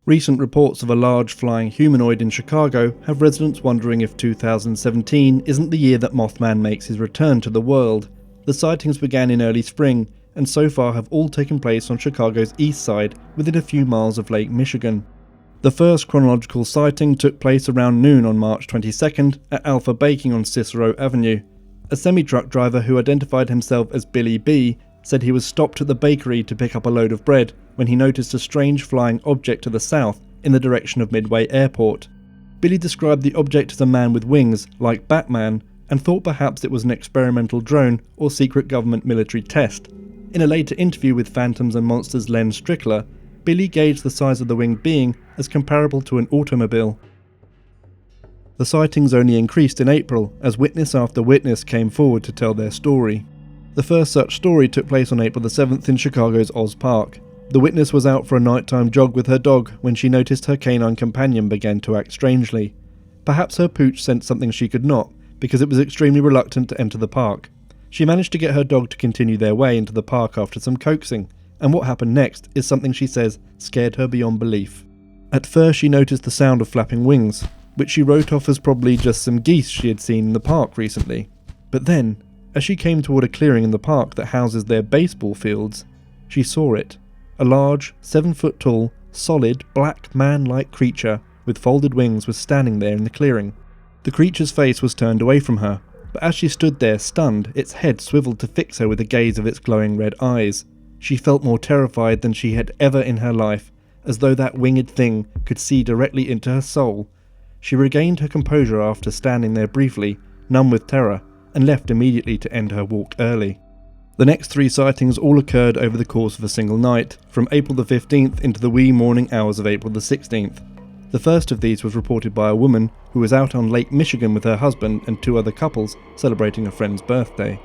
Recent reports of a large flying humanoid in Chicago have residents wondering if 2017 isn't the year that Mothman makes his return to the world. The sightings began in early spring, and so far have all taken place on Chicago's east side, within a few miles of Lake Michigan. The first chronological sighting took place around noon on March 22nd at Alpha Baking on Cicero Avenue. A semi-truck driver who identified himself as Billy B said he was stopped at the bakery to pick up a load of bread when he noticed a strange flying object to the south in the direction of Midway Airport. Billy described the object as a man with wings, like Batman, and thought perhaps it was an experimental drone or secret government military test. In a later interview with Phantoms and Monsters' Len Strickler, Billy gauged the size of the winged being as comparable to an automobile. The sightings only increased in April as witness after witness came forward to tell their story. The first such story took place on April the 7th in Chicago's Oz Park. The witness was out for a nighttime jog with her dog when she noticed her canine companion began to act strangely. Perhaps her pooch sensed something she could not, because it was extremely reluctant to enter the park. She managed to get her dog to continue their way into the park after some coaxing, and what happened next is something she says scared her beyond belief. At first she noticed the sound of flapping wings, which she wrote off as probably just some geese she had seen in the park recently. But then, as she came toward a clearing in the park that houses their baseball fields, she saw it. A large, 7-foot-tall, solid, black man-like creature with folded wings was standing there in the clearing. The creature's face was turned away from her, but as she stood there stunned, its head swiveled to fix her with the gaze of its glowing red eyes. She felt more terrified than she had ever in her life, as though that winged thing could see directly into her soul. She regained her composure after standing there briefly, numb with terror, and left immediately to end her walk early. The next 3 sightings all occurred over the course of a single night, from April the 15th into the wee morning hours of April the 16th. The first of these was reported by a woman who was out on Lake Michigan with her husband and 2 other couples celebrating a friend's birthday.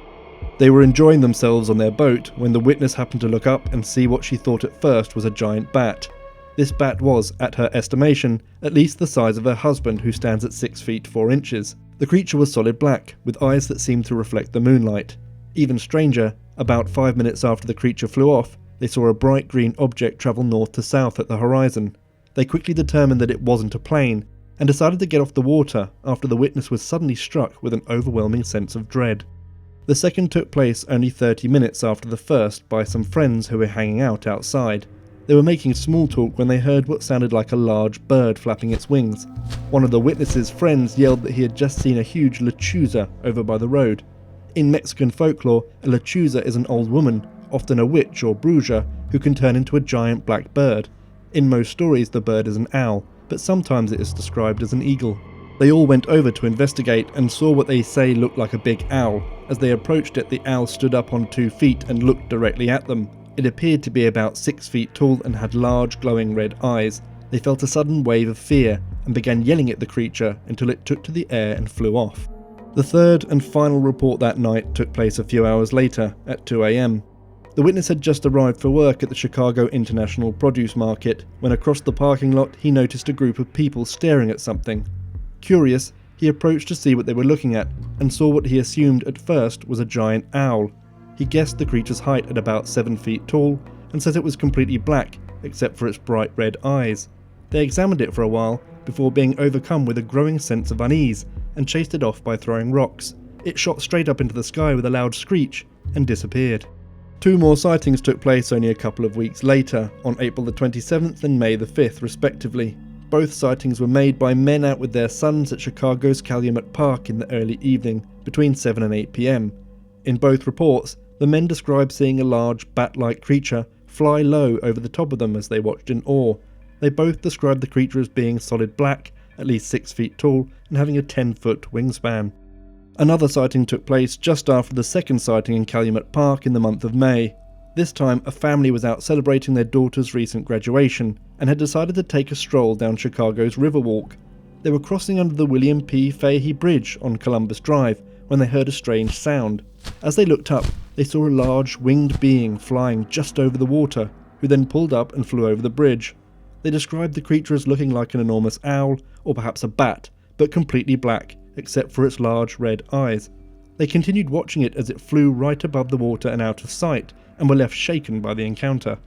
They were enjoying themselves on their boat when the witness happened to look up and see what she thought at first was a giant bat. This bat was, at her estimation, at least the size of her husband, who stands at 6 feet 4 inches. The creature was solid black, with eyes that seemed to reflect the moonlight. Even stranger, about 5 minutes after the creature flew off, they saw a bright green object travel north to south at the horizon. They quickly determined that it wasn't a plane, and decided to get off the water after the witness was suddenly struck with an overwhelming sense of dread. The second took place only 30 minutes after the first by some friends who were hanging out outside. They were making small talk when they heard what sounded like a large bird flapping its wings. One of the witnesses' friends yelled that he had just seen a huge lechuza over by the road. In Mexican folklore, a lechuza is an old woman, often a witch or bruja, who can turn into a giant black bird. In most stories the bird is an owl, but sometimes it is described as an eagle. They all went over to investigate and saw what they say looked like a big owl. As they approached it, the owl stood up on 2 feet and looked directly at them. It appeared to be about 6 feet tall and had large glowing red eyes. They felt a sudden wave of fear and began yelling at the creature until it took to the air and flew off. The third and final report that night took place a few hours later, at 2 a.m. The witness had just arrived for work at the Chicago International Produce Market when across the parking lot he noticed a group of people staring at something. Curious, he approached to see what they were looking at and saw what he assumed at first was a giant owl. He guessed the creature's height at about 7 feet tall and said it was completely black except for its bright red eyes. They examined it for a while before being overcome with a growing sense of unease and chased it off by throwing rocks. It shot straight up into the sky with a loud screech and disappeared. 2 more sightings took place only a couple of weeks later, on April the 27th and May the 5th respectively. Both sightings were made by men out with their sons at Chicago's Calumet Park in the early evening, between 7 and 8 p.m. In both reports, the men described seeing a large bat-like creature fly low over the top of them as they watched in awe. They both described the creature as being solid black, at least 6 feet tall, and having a 10-foot wingspan. Another sighting took place just after the second sighting in Calumet Park in the month of May. This time, a family was out celebrating their daughter's recent graduation and had decided to take a stroll down Chicago's Riverwalk. They were crossing under the William P. Fahey Bridge on Columbus Drive when they heard a strange sound. As they looked up, they saw a large winged being flying just over the water, who then pulled up and flew over the bridge. They described the creature as looking like an enormous owl, or perhaps a bat, but completely black, except for its large red eyes. They continued watching it as it flew right above the water and out of sight, and were left shaken by the encounter.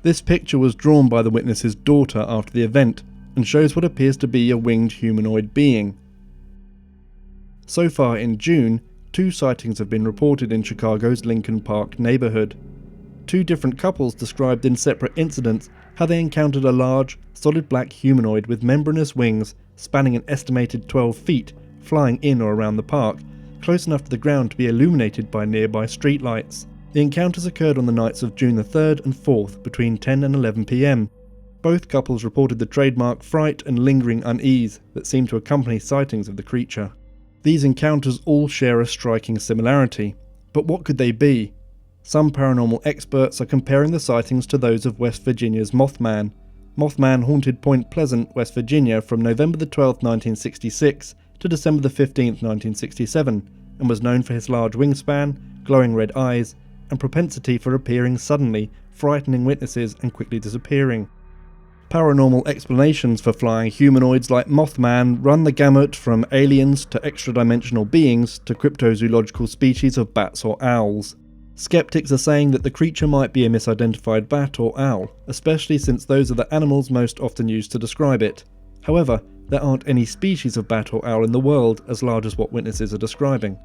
This picture was drawn by the witness's daughter after the event and shows what appears to be a winged humanoid being. So far in June, 2 sightings have been reported in Chicago's Lincoln Park neighborhood. 2 different couples described in separate incidents how they encountered a large, solid black humanoid with membranous wings spanning an estimated 12 feet, flying in or around the park, close enough to the ground to be illuminated by nearby streetlights. The encounters occurred on the nights of June the 3rd and 4th between 10 and 11 PM. Both couples reported the trademark fright and lingering unease that seemed to accompany sightings of the creature. These encounters all share a striking similarity, but what could they be? Some paranormal experts are comparing the sightings to those of West Virginia's Mothman. Mothman haunted Point Pleasant, West Virginia from November the 12th, 1966 to December the 15th, 1967, and was known for his large wingspan, glowing red eyes, and propensity for appearing suddenly, frightening witnesses and quickly disappearing. Paranormal explanations for flying humanoids like Mothman run the gamut from aliens to extra-dimensional beings to cryptozoological species of bats or owls. Skeptics are saying that the creature might be a misidentified bat or owl, especially since those are the animals most often used to describe it. However, there aren't any species of bat or owl in the world as large as what witnesses are describing.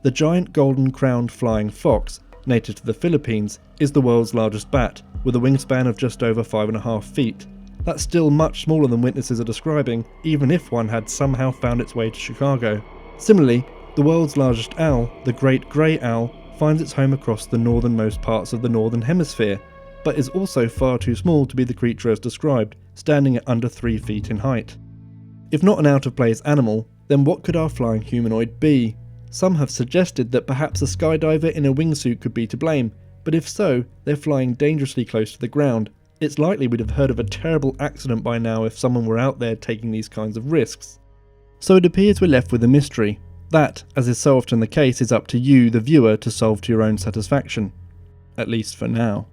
The giant golden-crowned flying fox, native to the Philippines, is the world's largest bat, with a wingspan of just over 5.5 feet. That's still much smaller than witnesses are describing, even if one had somehow found its way to Chicago. Similarly, the world's largest owl, the great grey owl, finds its home across the northernmost parts of the northern hemisphere, but is also far too small to be the creature as described, standing at under 3 feet in height. If not an out-of-place animal, then what could our flying humanoid be? Some have suggested that perhaps a skydiver in a wingsuit could be to blame, but if so, they're flying dangerously close to the ground. It's likely we'd have heard of a terrible accident by now if someone were out there taking these kinds of risks. So it appears we're left with a mystery. That, as is so often the case, is up to you, the viewer, to solve to your own satisfaction. At least for now.